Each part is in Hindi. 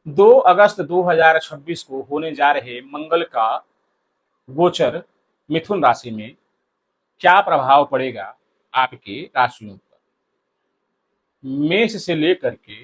2 अगस्त 2026 को होने जा रहे मंगल का गोचर मिथुन राशि में क्या प्रभाव पड़ेगा आपके राशियों पर। मेष से लेकर के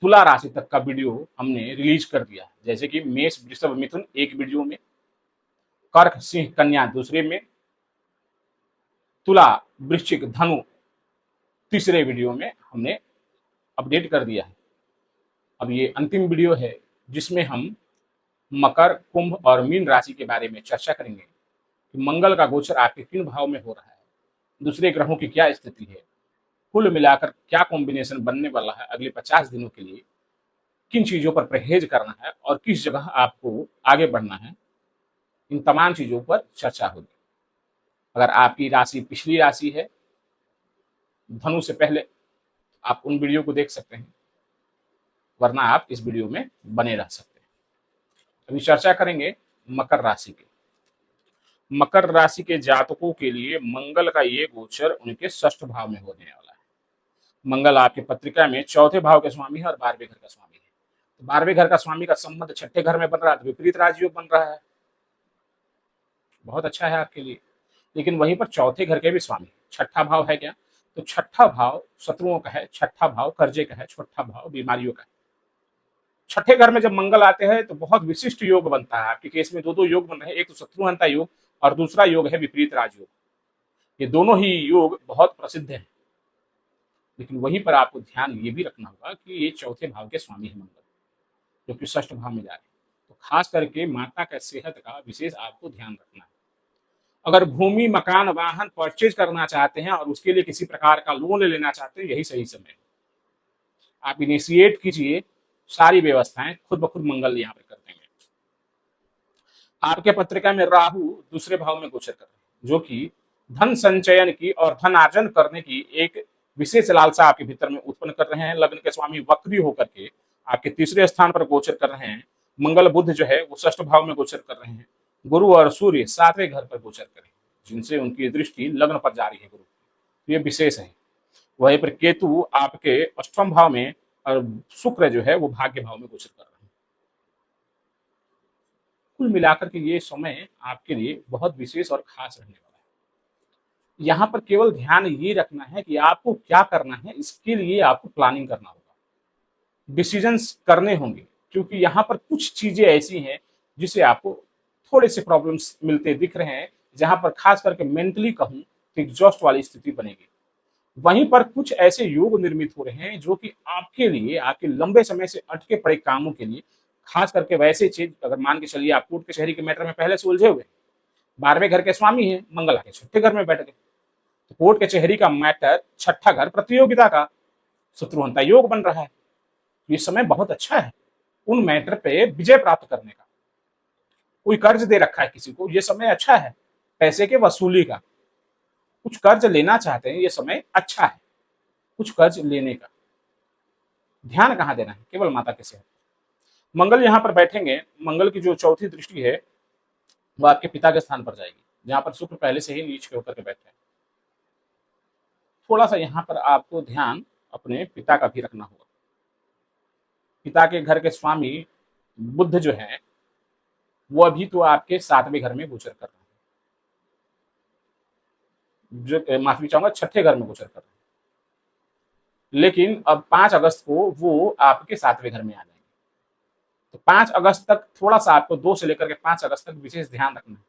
तुला राशि तक का वीडियो हमने रिलीज कर दिया है। जैसे कि मेष वृषभ मिथुन एक वीडियो में, कर्क सिंह कन्या दूसरे में, तुला वृश्चिक धनु तीसरे वीडियो में हमने अपडेट कर दिया है। अब ये अंतिम वीडियो है जिसमें हम मकर, कुंभ और मीन राशि के बारे में चर्चा करेंगे कि मंगल का गोचर आपके किन भाव में हो रहा है, दूसरे ग्रहों की क्या स्थिति है, कुल मिलाकर क्या कॉम्बिनेशन बनने वाला है अगले 50 दिनों के लिए, किन चीजों पर परहेज करना है और किस जगह आपको आगे बढ़ना है, इन तमाम चीजों पर चर्चा होगी। अगर आपकी राशि पिछली राशि है धनु से पहले, आप उन वीडियो को देख सकते हैं, वरना आप इस वीडियो में बने रह सकते हैं। अभी चर्चा करेंगे मकर राशि की। मकर राशि के जातकों के लिए मंगल का ये गोचर उनके षष्ठ भाव में होने वाला है। मंगल आपकी पत्रिका में चौथे भाव के स्वामी है और 12वें घर का स्वामी है। तो 12वें घर का स्वामी का संबंध छठे घर में बन रहा है, तो विपरीत राजयोग बन रहा है, बहुत अच्छा है आपके लिए। लेकिन वहीं पर चौथे घर के भी स्वामी, छठा भाव है क्या, तो छठा भाव शत्रुओं का है, छठा भाव कर्जे का है, छठा भाव बीमारियों का है। छठे घर में जब मंगल आते हैं तो बहुत विशिष्ट योग बनता है। आपके केस में दो दो योग बन रहे हैं, एक तो शत्रुहंता योग और दूसरा योग है विपरीत राजयोग। ये दोनों ही योग बहुत प्रसिद्ध हैं। लेकिन वहीं पर आपको ध्यान ये भी रखना होगा कि ये चौथे भाव के स्वामी है मंगल, जो कि षष्ठ भाव में जा रहे हैं। तो खास करके माता का सेहत का विशेष आपको ध्यान रखना है। अगर भूमि, मकान, वाहन परचेज करना चाहते हैं और उसके लिए किसी प्रकार का लोन लेना चाहते हैं, यही सही समय है। आप इनिशिएट कीजिए, सारी व्यवस्थाएं खुद ब खुद मंगल यहाँ पर कर देंगे। आपके पत्रिका में राहु दूसरे भाव में गोचर कर रहे हैं, जो कि धन संचयन की और धन अर्जन करने की एक विशेष लालसा आपके भीतर में उत्पन्न कर रहे हैं। लग्न के स्वामी वक्री होकर के आपके तीसरे स्थान पर गोचर कर रहे हैं। मंगल बुध जो है वो षष्ठ भाव में गोचर कर रहे हैं। गुरु और सूर्य सातवें घर पर गोचर कर रहे हैं, जिनसे उनकी दृष्टि लग्न पर जा रही है गुरु, ये विशेष है। वहीं पर केतु आपके अष्टम भाव में और शुक्र जो है वो भाग्य भाव में गोचर कर रहे हैं। कुल मिलाकर के ये समय आपके लिए बहुत विशेष और खास रहने वाला है। यहाँ पर केवल ध्यान ये रखना है कि आपको क्या करना है, इसके लिए आपको प्लानिंग करना होगा, डिसीजंस करने होंगे, क्योंकि यहाँ पर कुछ चीजें ऐसी हैं जिसे आपको थोड़े से प्रॉब्लम्स मिलते दिख रहे हैं, जहां पर खास करके मेंटली कहूं तो एग्जॉस्ट वाली स्थिति बनेगी। वहीं पर कुछ ऐसे योग निर्मित हो रहे हैं जो कि आपके लिए, आपके लंबे समय से अटके पड़े कामों के लिए, खास करके वैसे चीज, अगर मान के चलिए आप कोर्ट कचहरी के मैटर में पहले से उलझे हुए, 12वें घर के स्वामी है मंगल आके छठे घर में बैठ गए, तो कोर्ट कचहरी का मैटर, छठा घर प्रतियोगिता का, शत्रुहंता योग बन रहा है। ये समय बहुत अच्छा है उन मैटर पे विजय प्राप्त करने का। कोई कर्ज दे रखा है किसी को, ये समय अच्छा है पैसे के वसूली का। कुछ कर्ज लेना चाहते हैं, ये समय अच्छा है कुछ कर्ज लेने का। ध्यान कहाँ देना है, केवल माता के सेहत। मंगल यहाँ पर बैठेंगे, मंगल की जो चौथी दृष्टि है वो आपके पिता के स्थान पर जाएगी, जहां पर शुक्र पहले से ही नीच के होकर के बैठे हैं। थोड़ा सा यहाँ पर आपको ध्यान अपने पिता का भी रखना होगा। पिता के घर के स्वामी बुध जो है वो अभी तो आपके सातवें घर में गोचर कर रहे हैं, जो माफी चाहूंगा छठे घर में गोचर कर रहे हैं, लेकिन अब 5 अगस्त को वो आपके सातवें घर में आ जाएंगे। तो 5 अगस्त तक थोड़ा सा आपको 2 से लेकर के 5 अगस्त तक विशेष ध्यान रखना है।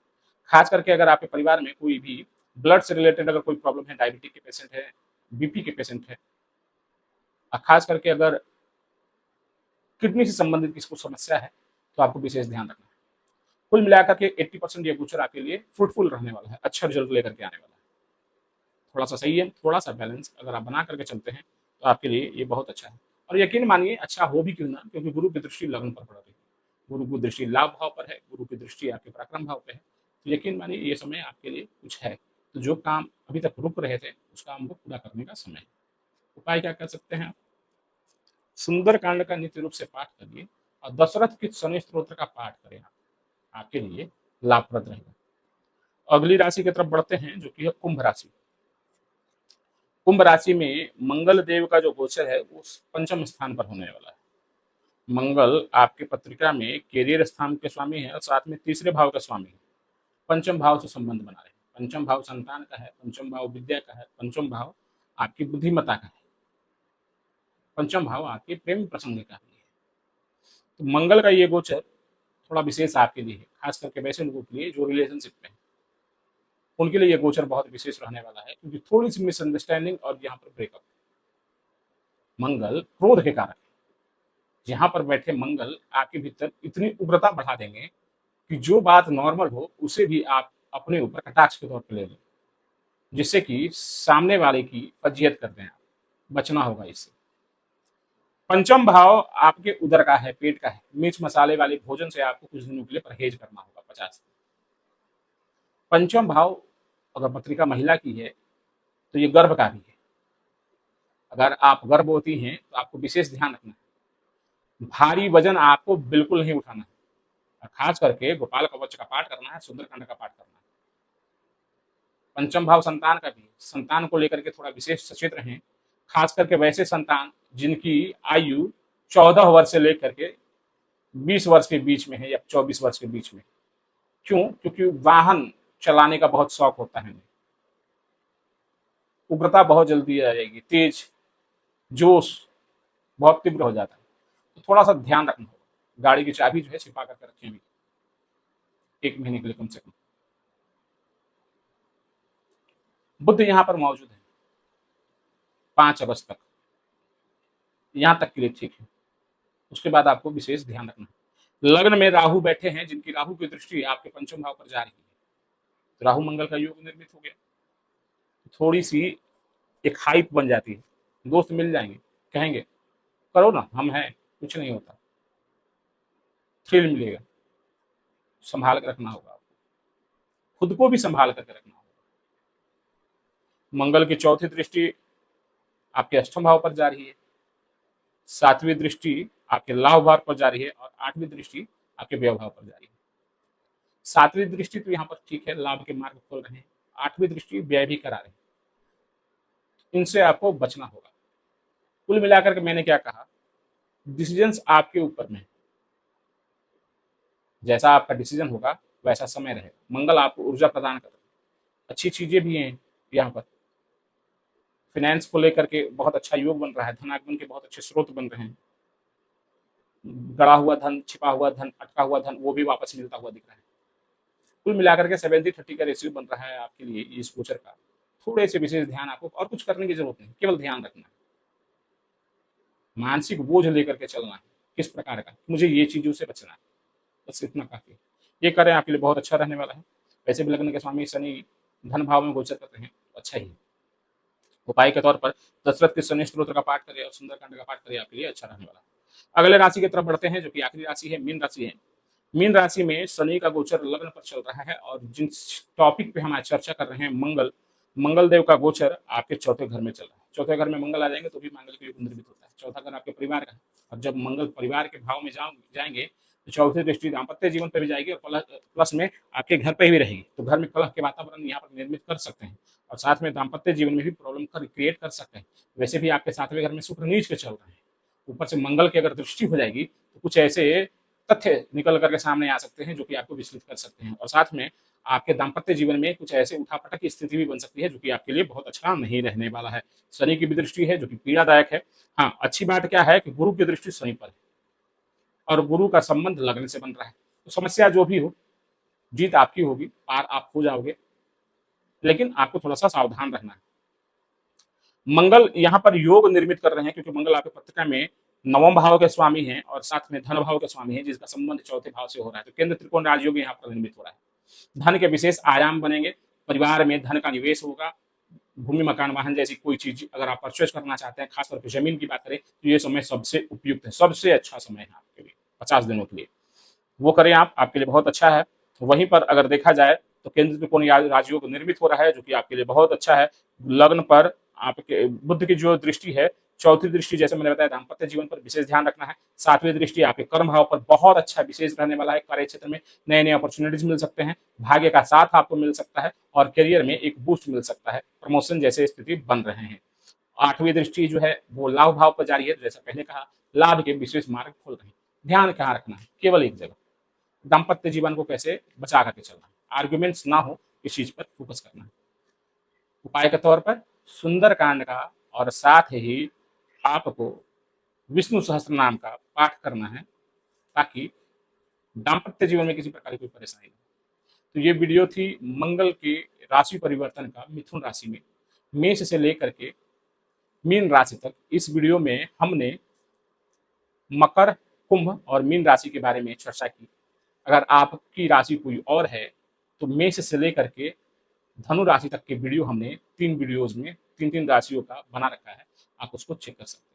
खास करके अगर आपके परिवार में कोई भी ब्लड से रिलेटेड अगर कोई प्रॉब्लम है, डायबिटीज के पेशेंट है, बीपी के पेशेंट है, और खास करके अगर किडनी से संबंधित किसी को समस्या है, तो आपको विशेष ध्यान रखना है। कुल मिलाकर के 80% ये गोचर आपके लिए फ्रूटफुल रहने वाला है, अच्छा रिजल्ट लेकर के आने वाला है। थोड़ा सा सही है, थोड़ा सा बैलेंस अगर आप बना करके चलते हैं तो आपके लिए ये बहुत अच्छा है। और यकीन मानिए अच्छा हो भी क्यों ना, क्योंकि गुरु की दृष्टि लग्न पर पड़ रही है, गुरु की दृष्टि लाभ भाव पर है, गुरु की दृष्टि आपके पराक्रम भाव पे है। तो यकीन मानिए ये समय आपके लिए कुछ है। तो जो काम अभी तक रुक रहे थे उस काम को पूरा करने का समय है। उपाय क्या कर सकते हैं आप, सुंदर कांड का नित्य रूप से पाठ करिए और दशरथ की शनि स्त्रोत्र का पाठ करें, आपके लिए लाभप्रद रहेगा। अगली राशि की तरफ बढ़ते हैं जो कि है कुंभ राशि। कुंभ राशि में मंगल देव का जो गोचर है वो पंचम स्थान पर होने वाला है। मंगल आपके पत्रिका में कैरियर स्थान के स्वामी है और साथ में तीसरे भाव का स्वामी है। पंचम भाव से संबंध बना रहे हैं। पंचम भाव संतान का है, पंचम भाव विद्या का है, पंचम भाव आपकी बुद्धिमत्ता का है, पंचम भाव आपके प्रेम प्रसंग का भी है। तो मंगल का ये गोचर थोड़ा विशेष आपके लिए है, खास करके वैसे लोगों के लिए जो रिलेशनशिप में है, उनके लिए ये गोचर बहुत विशेष रहने वाला है, क्योंकि थोड़ी सी मिसअंडरस्टैंडिंग और यहाँ पर ब्रेकअप। मंगल क्रोध के कारक है। यहाँ पर बैठे मंगल आपके भीतर इतनी उग्रता बढ़ा देंगे कि जो बात नॉर्मल हो उसे भी आप अपने ऊपर कटाक्ष के तौर पर ले लें, जिससे कि सामने वाले की फजीहत कर दें। आप बचना होगा इससे। पंचम भाव आपके उदर का है, पेट का है। मिर्च मसाले वाले भोजन से आपको कुछ दिनों के लिए परहेज करना होगा, 50 दिन। पंचम भाव अगर पत्रिका महिला की है तो ये गर्भ का भी है। अगर आप गर्भवती हैं तो आपको विशेष ध्यान रखना है। भारी वजन आपको बिल्कुल नहीं उठाना है, और खास करके गोपाल कवच का पाठ करना है, सुंदरकांड का पाठ करना है। पंचम भाव संतान का भी, संतान को लेकर के थोड़ा विशेष सचेत रहें, खास करके वैसे संतान जिनकी आयु 14 वर्ष से लेकर के 20 वर्ष के बीच में है या 24 वर्ष के बीच में। क्यों? क्योंकि वाहन चलाने का बहुत शौक होता है, उग्रता बहुत जल्दी आ जाएगी, तेज जोश बहुत तीव्र हो जाता है, तो थोड़ा सा ध्यान रखना होगा। गाड़ी की चाबी जो है छिपा करके रखें अभी 1 महीने के लिए कम से कम। बुध यहाँ पर मौजूद है 5 अगस्त तक, यहाँ तक के लिए ठीक है। उसके बाद आपको विशेष ध्यान रखना है। लग्न में राहु बैठे हैं, जिनकी राहु की दृष्टि आपके पंचम भाव पर जा रही है, तो राहु मंगल का योग निर्मित हो गया। थोड़ी सी एक हाइप बन जाती है, दोस्त मिल जाएंगे, कहेंगे करो ना, हम हैं, कुछ नहीं होता, थ्रिल मिलेगा। संभाल कर रखना होगा आपको, खुद को भी संभाल करके रखना होगा। मंगल की चौथी दृष्टि आपके अष्टम भाव पर जा रही है, 7वीं दृष्टि आपके लाभ भाव पर जा रही है, और 8वीं दृष्टि आपके व्यय भाव पर जा रही है। 7वीं दृष्टि तो यहाँ पर ठीक है, लाभ के मार्ग खोल रहे हैं। 8वीं दृष्टि व्यय भी करा रहे हैं, इनसे आपको बचना होगा। कुल मिलाकर के मैंने क्या कहा, डिसीजंस आपके ऊपर में, जैसा आपका डिसीजन होगा वैसा समय रहेगा। मंगल आपको ऊर्जा प्रदान कर रहे हैं, अच्छी चीजें भी हैं यहाँ पर। फाइनेंस को लेकर के बहुत अच्छा योग बन रहा है, धनागमन के बहुत अच्छे स्रोत बन रहे हैं। गड़ा हुआ धन, छिपा हुआ धन, अटका हुआ धन, वो भी वापस मिलता हुआ दिख रहा है। कुल मिलाकर के 70-30 का रेशियो बन रहा है आपके लिए इस गोचर का। थोड़े से विशेष ध्यान, आपको और कुछ करने की जरूरत नहीं, केवल ध्यान रखना है। मानसिक बोझ लेकर के चलना है किस प्रकार का, मुझे ये चीजों से बचना है, बस इतना काफी है। ये करें, आपके लिए बहुत अच्छा रहने वाला है। वैसे भी लग्न के स्वामी शनि धन भाव में गोचर करते हैं, अच्छा ही है। उपाय के तौर पर दशरथ के शनि स्तोत्र का पाठ करें और सुंदरकांड का पाठ करें, आपके लिए अच्छा रहने वाला है। अगले राशि की तरफ बढ़ते हैं, जो कि आखिरी राशि है, मीन राशि है। मीन राशि में शनि का गोचर लग्न पर चल रहा है, और जिन टॉपिक पे हम आज चर्चा कर रहे हैं, मंगल देव का गोचर आपके चौथे घर में चल रहा है। चौथे घर में मंगल आ जाएंगे तो भी मंगल के योग निर्मित होता है। चौथा घर आपके परिवार का है, और जब मंगल परिवार के भाव में जाएंगे तो चौथी दृष्टि दाम्पत्य जीवन पर भी जाएगी, और प्लस में आपके घर पे भी रहेगी, तो घर में कलह के वातावरण यहाँ पर निर्मित कर सकते हैं, और साथ में दाम्पत्य जीवन में भी प्रॉब्लम क्रिएट कर सकते हैं। वैसे भी आपके 7वें घर में शुक्र नीच के चल रहे हैं, ऊपर से मंगल की अगर दृष्टि हो जाएगी तो कुछ ऐसे तथ्य निकल करके सामने आ सकते हैं जो कि आपको विचलित कर सकते हैं, और साथ में आपके दाम्पत्य जीवन में कुछ ऐसे उठापटक की स्थिति भी बन सकती है, जो कि आपके लिए बहुत अच्छा नहीं रहने वाला है। शनि की भी दृष्टि है, जो कि पीड़ादायक है। हाँ, अच्छी बात क्या है कि गुरु की दृष्टि शनि पर है, और गुरु का संबंध लग्न से बन रहा है, तो समस्या जो भी हो, जीत आपकी होगी, पार आप हो जाओगे, लेकिन आपको थोड़ा सा सावधान रहना है। मंगल यहाँ पर योग निर्मित कर रहे हैं, क्योंकि मंगल आपके पत्रिका में 9वें भाव के स्वामी हैं, और साथ में धन भाव के स्वामी हैं, जिसका संबंध चौथे भाव से हो रहा है। तो केंद्र त्रिकोण राजयोग यहाँ पर निर्मित हो रहा है। धन के विशेष आयाम बनेंगे, परिवार में धन का निवेश होगा। भूमि मकान वाहन जैसी कोई चीज अगर आप परचेज करना चाहते हैं, खासकर के जमीन की बात करें, तो ये समय सबसे उपयुक्त है, सबसे अच्छा समय है आपके लिए 50 दिनों के लिए। वो करें आप, आपके लिए बहुत अच्छा है। वहीं पर अगर देखा जाए तो केंद्र त्रिकोण राजयोग निर्मित हो रहा है, जो कि आपके लिए बहुत अच्छा है। लग्न पर आपके बुध की जो दृष्टि है, चौथी दृष्टि जैसे मैंने बताया, दाम्पत्य जीवन पर विशेष ध्यान रखना है। 7वीं दृष्टि आपके कर्म भाव पर बहुत अच्छा विशेष रहने वाला है। कार्य क्षेत्र में नए नए अपॉर्चुनिटीज मिल सकते हैं, भाग्य का साथ आपको मिल सकता है, और करियर में एक बूस्ट मिल सकता है, प्रमोशन जैसे स्थिति बन रहे हैं। 8वीं दृष्टि जो है वो लाभ भाव पर जारी है, जैसा पहले कहा, लाभ के विशेष मार्ग खोल रहे हैं। ध्यान कहाँ रखना है, केवल एक जगह, दाम्पत्य जीवन को कैसे बचा करके चलना है, आर्ग्यूमेंट्स ना हो, इस चीज पर फोकस करना है। उपाय के तौर पर सुंदरकांड का और साथ ही आपको विष्णु सहस्त्र नाम का पाठ करना है, ताकि दाम्पत्य जीवन में किसी प्रकार की कोई परेशानी नहीं। तो ये वीडियो थी मंगल के राशि परिवर्तन का मिथुन राशि में, मेष से लेकर के मीन राशि तक। इस वीडियो में हमने मकर, कुंभ और मीन राशि के बारे में चर्चा की। अगर आपकी राशि कोई और है तो मेष से लेकर के धनु राशि तक के वीडियो हमने 3 वीडियोज में 3-3 राशियों का बना रखा है, आप उसको चेक कर सकते हैं।